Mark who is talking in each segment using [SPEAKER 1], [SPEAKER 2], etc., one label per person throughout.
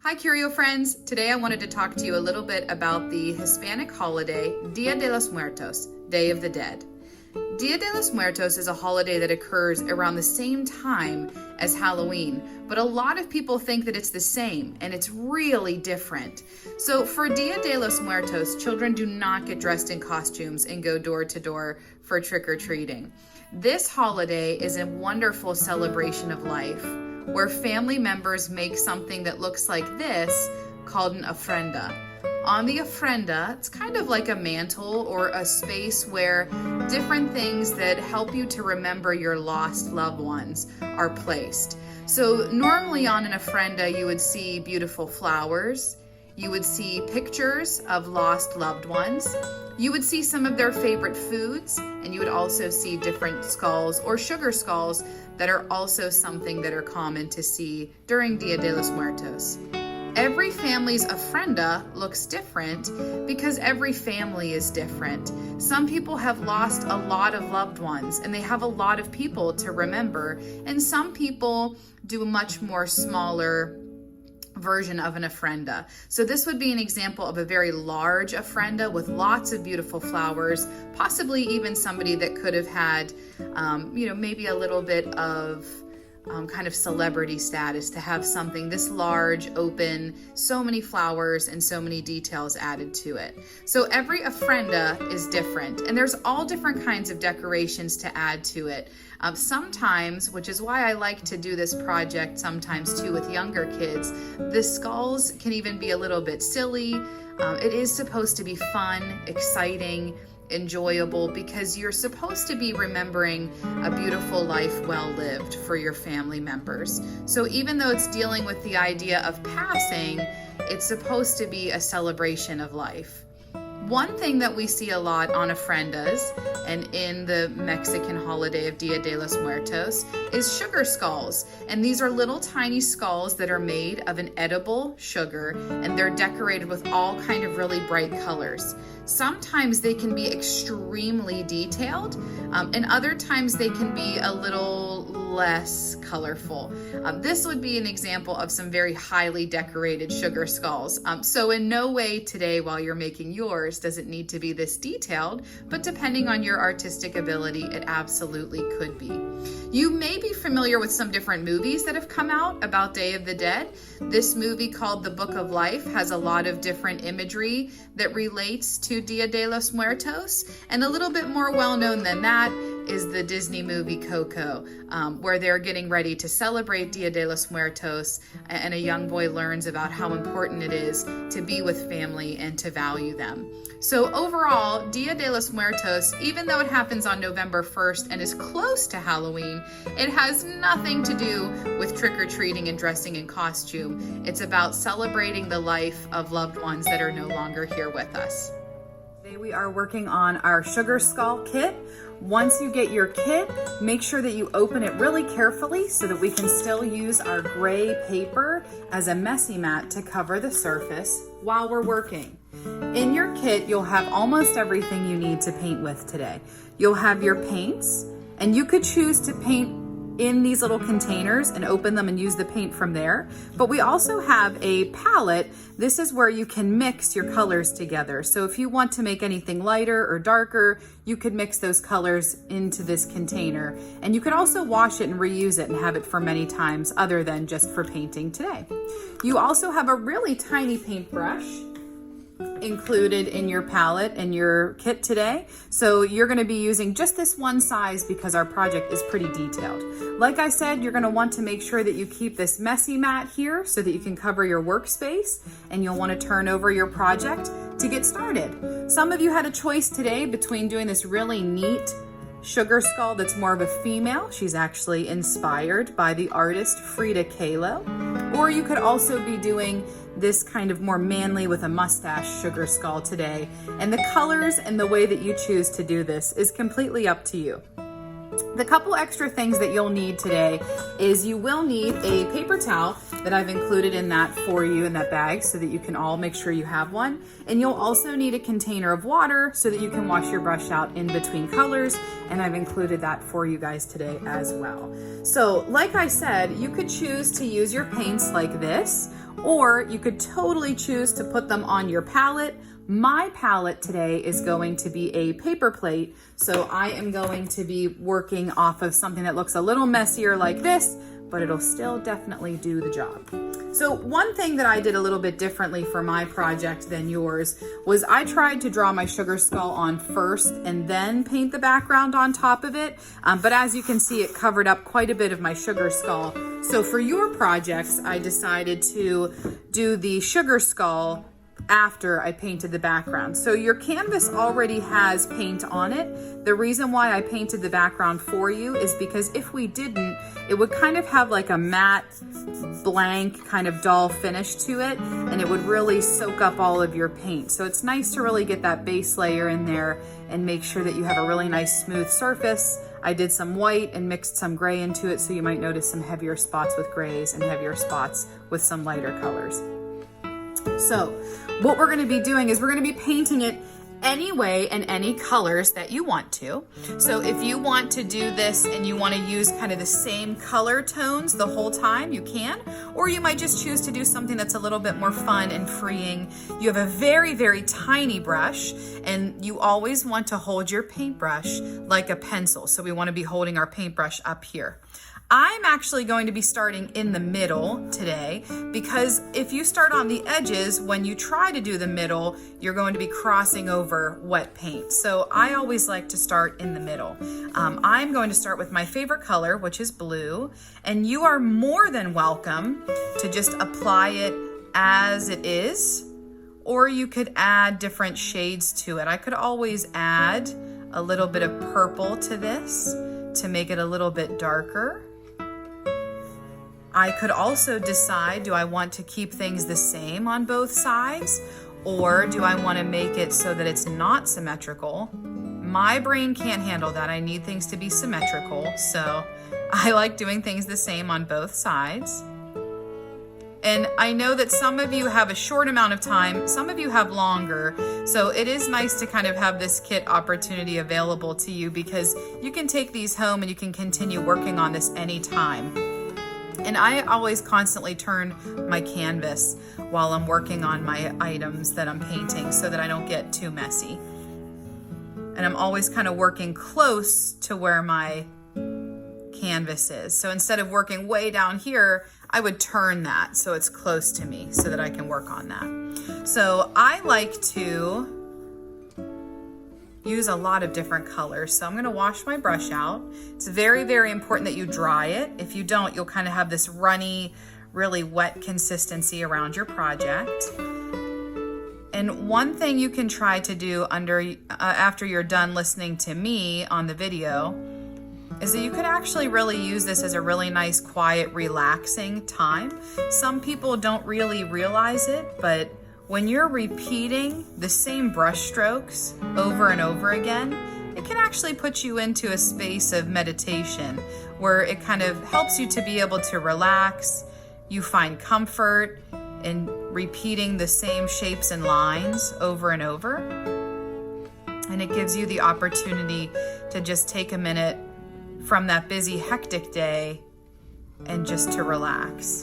[SPEAKER 1] Hi Curio friends! Today I wanted to talk to you a little bit about the Hispanic holiday Dia de los Muertos, Day of the Dead. Dia de los Muertos is a holiday that occurs around the same time as Halloween, but a lot of people think that it's the same, and it's really different. So for Dia de los Muertos, children do not get dressed in costumes and go door to door for trick-or-treating. This holiday is a wonderful celebration of life, where family members make something that looks like this called an ofrenda. On the ofrenda, it's kind of like a mantle or a space where different things that help you to remember your lost loved ones are placed. So normally on an ofrenda, you would see beautiful flowers, you would see pictures of lost loved ones, you would see some of their favorite foods, and you would also see different skulls or sugar skulls that are also something that are common to see during Dia de los Muertos. Every family's ofrenda looks different because every family is different. Some people have lost a lot of loved ones and they have a lot of people to remember, and some people do a much more smaller version of an ofrenda. So this would be an example of a very large ofrenda with lots of beautiful flowers, possibly even somebody that could have had, maybe a little bit of kind of celebrity status to have something this large, open, so many flowers and so many details added to it. So every ofrenda is different, and there's all different kinds of decorations to add to it. Sometimes, which is why I like to do this project sometimes too with younger kids, the skulls can even be a little bit silly. It is supposed to be fun, exciting, enjoyable, because you're supposed to be remembering a beautiful life well lived for your family members. So even though it's dealing with the idea of passing, it's supposed to be a celebration of life. One thing that we see a lot on ofrendas and in the Mexican holiday of Dia de los Muertos is sugar skulls. And these are little tiny skulls that are made of an edible sugar, and they're decorated with all kind of really bright colors. Sometimes they can be extremely detailed, and other times they can be a little less colorful. This would be an example of some very highly decorated sugar skulls. So in no way today while you're making yours does it need to be this detailed, but depending on your artistic ability, it absolutely could be. You may be familiar with some different movies that have come out about Day of the Dead. This movie called The Book of Life has a lot of different imagery that relates to Dia de los Muertos, and a little bit more well known than that is the Disney movie Coco, where they're getting ready to celebrate Dia de los Muertos, and a young boy learns about how important it is to be with family and to value them. So overall, Dia de los Muertos, even though it happens on November 1st and is close to Halloween, it has nothing to do with trick-or-treating and dressing in costume. It's about celebrating the life of loved ones that are no longer here with us. Today we are working on our sugar skull kit. Once you get your kit, make sure that you open it really carefully so that we can still use our gray paper as a messy mat to cover the surface while we're working. In your kit, you'll have almost everything you need to paint with today. You'll have your paints, and you could choose to paint in these little containers and open them and use the paint from there. But we also have a palette. This is where you can mix your colors together. So if you want to make anything lighter or darker, you could mix those colors into this container. And you could also wash it and reuse it and have it for many times other than just for painting today. You also have a really tiny paintbrush included in your palette and your kit today. So you're going to be using just this one size because our project is pretty detailed. Like I said, you're going to want to make sure that you keep this messy mat here so that you can cover your workspace, and you'll want to turn over your project to get started. Some of you had a choice today between doing this really neat sugar skull that's more of a female. She's actually inspired by the artist Frida Kahlo. Or you could also be doing this kind of more manly with a mustache sugar skull today. And the colors and the way that you choose to do this is completely up to you. The couple extra things that you'll need today is you will need a paper towel that I've included in that for you in that bag so that you can all make sure you have one. And you'll also need a container of water so that you can wash your brush out in between colors. And I've included that for you guys today as well. So like I said, you could choose to use your paints like this, or you could totally choose to put them on your palette. My palette today is going to be a paper plate, so I am going to be working off of something that looks a little messier like this, but it'll still definitely do the job. So one thing that I did a little bit differently for my project than yours was I tried to draw my sugar skull on first and then paint the background on top of it. But as you can see, it covered up quite a bit of my sugar skull. So for your projects, I decided to do the sugar skull after I painted the background. So your canvas already has paint on it. The reason why I painted the background for you is because if we didn't, it would kind of have like a matte, blank, kind of dull finish to it, and it would really soak up all of your paint. So it's nice to really get that base layer in there and make sure that you have a really nice smooth surface. I did some white and mixed some gray into it, so you might notice some heavier spots with grays and heavier spots with some lighter colors. So what we're going to be doing is we're going to be painting it any way and any colors that you want to. So if you want to do this and you want to use kind of the same color tones the whole time, you can, or you might just choose to do something that's a little bit more fun and freeing. You have a very, very tiny brush, and you always want to hold your paintbrush like a pencil. So we want to be holding our paintbrush up here. I'm actually going to be starting in the middle today, because if you start on the edges, when you try to do the middle, you're going to be crossing over wet paint. So I always like to start in the middle. I'm going to start with my favorite color, which is blue, and you are more than welcome to just apply it as it is, or you could add different shades to it. I could always add a little bit of purple to this to make it a little bit darker. I could also decide, do I want to keep things the same on both sides, or do I want to make it so that it's not symmetrical? My brain can't handle that. I need things to be symmetrical, so I like doing things the same on both sides. And I know that some of you have a short amount of time, some of you have longer, so it is nice to kind of have this kit opportunity available to you, because you can take these home and you can continue working on this anytime. And I always constantly turn my canvas while I'm working on my items that I'm painting so that I don't get too messy. And I'm always kind of working close to where my canvas is. So instead of working way down here, I would turn that so it's close to me so that I can work on that. So I like to use a lot of different colors. So I'm going to wash my brush out. It's very, very important that you dry it. If you don't, you'll kind of have this runny, really wet consistency around your project. And one thing you can try to do after you're done listening to me on the video is that you could actually really use this as a really nice, quiet, relaxing time. Some people don't really realize it, but when you're repeating the same brush strokes over and over again, it can actually put you into a space of meditation where it kind of helps you to be able to relax. You find comfort in repeating the same shapes and lines over and over. And it gives you the opportunity to just take a minute from that busy, hectic day and just to relax.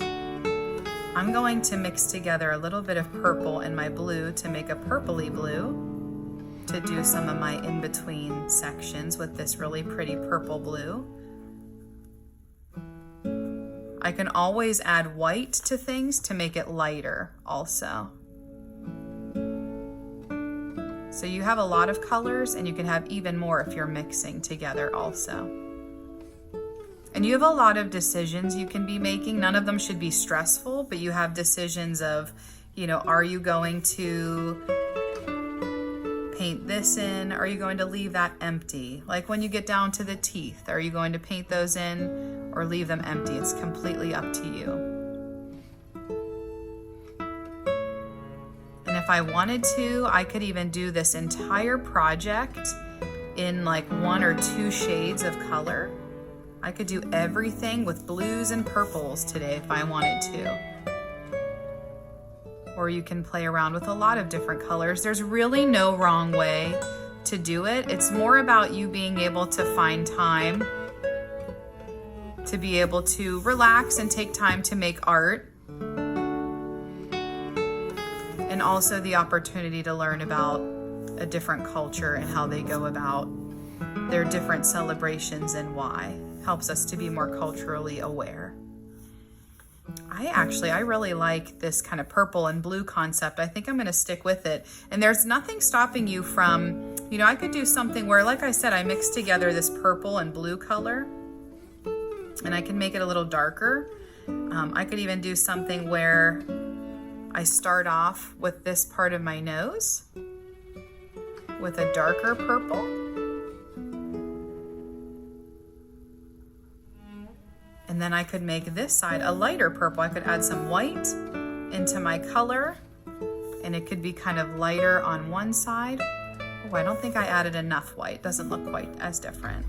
[SPEAKER 1] I'm going to mix together a little bit of purple and my blue to make a purpley blue to do some of my in-between sections with this really pretty purple blue. I can always add white to things to make it lighter also. So you have a lot of colors, and you can have even more if you're mixing together also. And you have a lot of decisions you can be making. None of them should be stressful, but you have decisions of, are you going to paint this in? Are you going to leave that empty? Like when you get down to the teeth, are you going to paint those in or leave them empty? It's completely up to you. And if I wanted to, I could even do this entire project in like 1 or 2 shades of color. I could do everything with blues and purples today if I wanted to. Or you can play around with a lot of different colors. There's really no wrong way to do it. It's more about you being able to find time to be able to relax and take time to make art. and also the opportunity to learn about a different culture and how they go about their different celebrations and why. Helps us to be more culturally aware. I really like this kind of purple and blue concept. I think I'm going to stick with it. And there's nothing stopping you from, I could do something where, like I said, I mix together this purple and blue color, and I can make it a little darker. I could even do something where I start off with this part of my nose with a darker purple. And then I could make this side a lighter purple. I could add some white into my color, and it could be kind of lighter on one side. Oh, I don't think I added enough white. Doesn't look quite as different.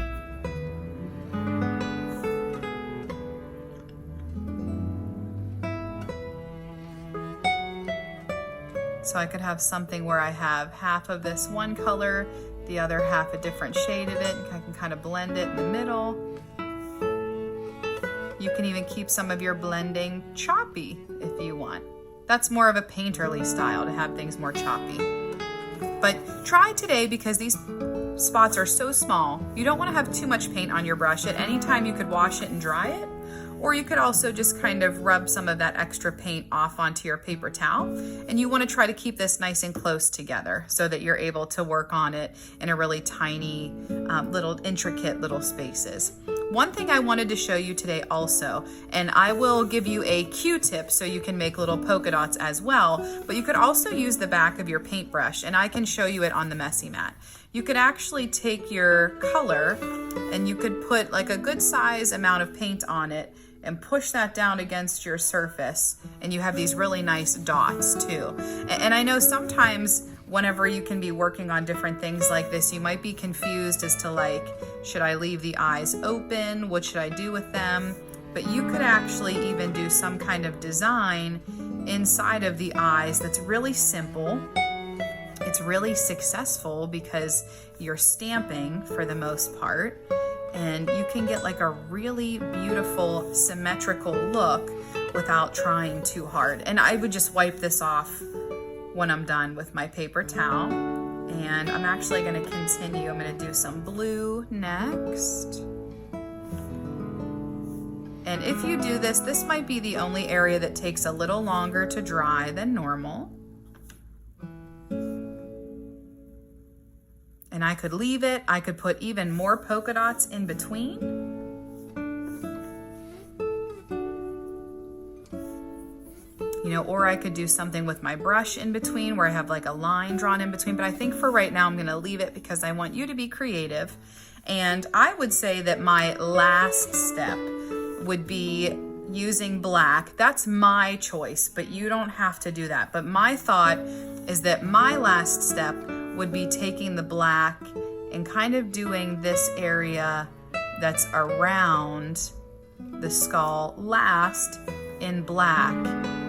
[SPEAKER 1] So I could have something where I have half of this one color, the other half a different shade of it, and I can kind of blend it in the middle. You can even keep some of your blending choppy if you want. That's more of a painterly style, to have things more choppy. But try today, because these spots are so small, you don't want to have too much paint on your brush. At any time you could wash it and dry it, or you could also just kind of rub some of that extra paint off onto your paper towel. And you want to try to keep this nice and close together so that you're able to work on it in a really tiny, little intricate little spaces. One thing I wanted to show you today also, and I will give you a Q-tip so you can make little polka dots as well, but you could also use the back of your paintbrush, and I can show you it on the messy mat. You could actually take your color and you could put like a good size amount of paint on it and push that down against your surface, and you have these really nice dots too. And I know sometimes whenever you can be working on different things like this, you might be confused as to, like, should I leave the eyes open? What should I do with them? But you could actually even do some kind of design inside of the eyes that's really simple. It's really successful because you're stamping for the most part, and you can get like a really beautiful symmetrical look without trying too hard. And I would just wipe this off when I'm done with my paper towel. And I'm actually going to continue. I'm going to do some blue next. And if you do this, this might be the only area that takes a little longer to dry than normal. And I could leave it. I could put even more polka dots in between. Or I could do something with my brush in between where I have like a line drawn in between. But I think for right now, I'm going to leave it because I want you to be creative. And I would say that my last step would be using black. That's my choice, but you don't have to do that. But my thought is that my last step would be taking the black and kind of doing this area that's around the skull last in black,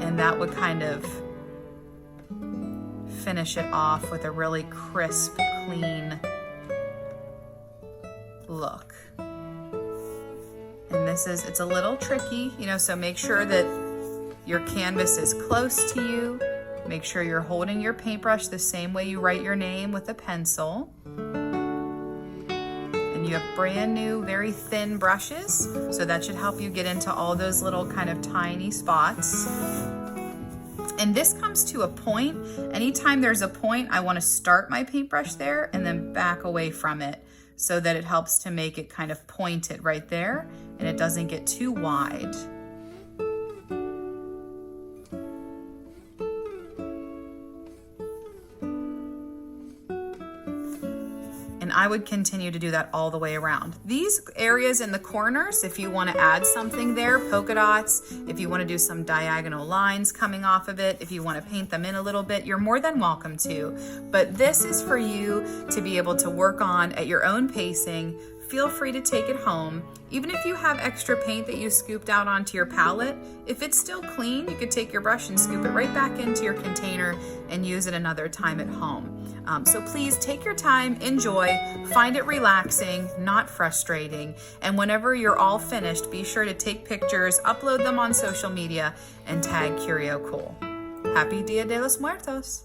[SPEAKER 1] and that would kind of finish it off with a really crisp, clean look. And it's a little tricky, so make sure that your canvas is close to you. Make sure you're holding your paintbrush the same way you write your name with a pencil. And you have brand new, very thin brushes, so that should help you get into all those little kind of tiny spots. And this comes to a point. Anytime there's a point, I want to start my paintbrush there and then back away from it so that it helps to make it kind of pointed right there and it doesn't get too wide. And I would continue to do that all the way around. These areas in the corners, if you want to add something there, polka dots, if you want to do some diagonal lines coming off of it, if you want to paint them in a little bit, you're more than welcome to. But this is for you to be able to work on at your own pacing. Feel free to take it home. Even if you have extra paint that you scooped out onto your palette, if it's still clean, you could take your brush and scoop it right back into your container and use it another time at home. So please take your time, enjoy, find it relaxing, not frustrating. And whenever you're all finished, be sure to take pictures, upload them on social media, and tag Curio Cool. Happy Dia de los Muertos!